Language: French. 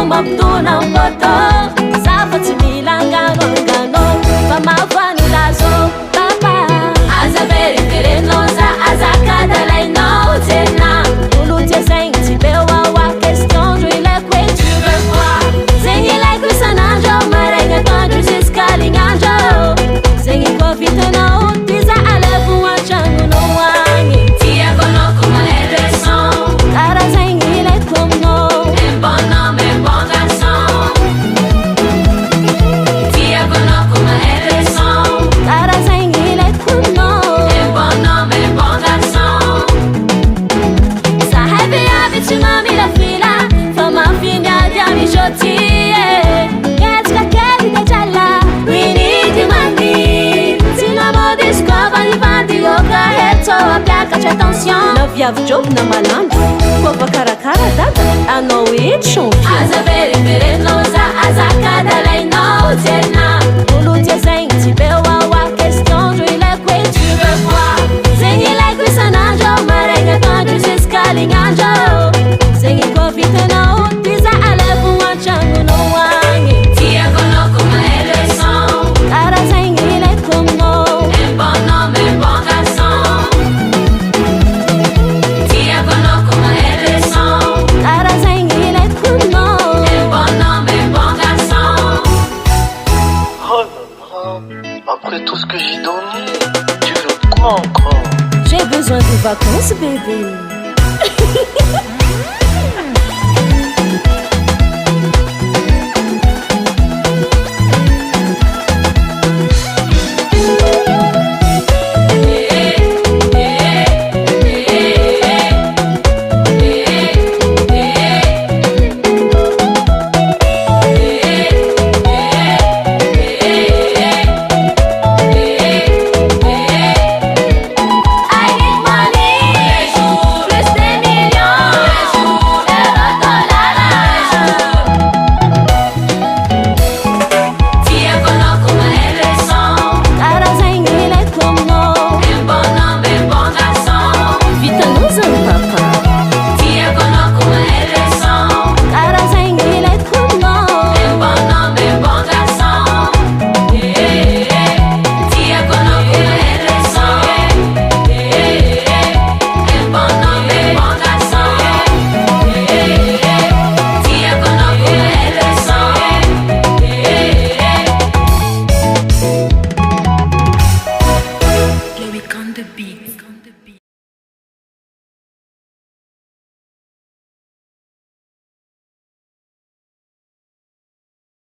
fomba mpitona mpotô zafa tsy mila ngano fa mafany lazo papa aza verifirenao za azakadalainao tena olo tia zegny tsy beoaoa question ndro ilaiko hoe tu veux quoi zegny ilaiko isanandro maraigna atoandro jusqu'à lignandro zegny koa vitanao ty za alevo an-tragnonao agny tiako anao ko mahedrason karaha zegny ilaiko aminao un bon homme un bon garçon tiako anao ko mahedrason karaha zegny ilaiko aminao un bon homme un bon garçon zahay viavy tsy mamila fila fa mafiniady amy jotie ketsika kely de jala winity mandi tsy namody iskova nivandy oka heto ampiakatra attention na viavy joby na malandro kova karakara dada anao edy champion aza verifirenao za azakadalainao tena olo tia zegny tsy beoaoa question ndro ilaiko hoe tu veux quoi zegny ilaiko isanandro maraigna atoandro jusqu'à lignandro zegny koa vitanao ty za alevo an-tragnonao agny tiako anao ko mahedrason karaha zegny ilaiko aminao un bon homme un bon garçon tiako anao ko mahedrason karaha zegny ilaiko aminao un bon homme un bon garçon. Oh là là, après tout ce que j'ai donné, tu veux quoi encore? J'ai besoin de vacances bébé.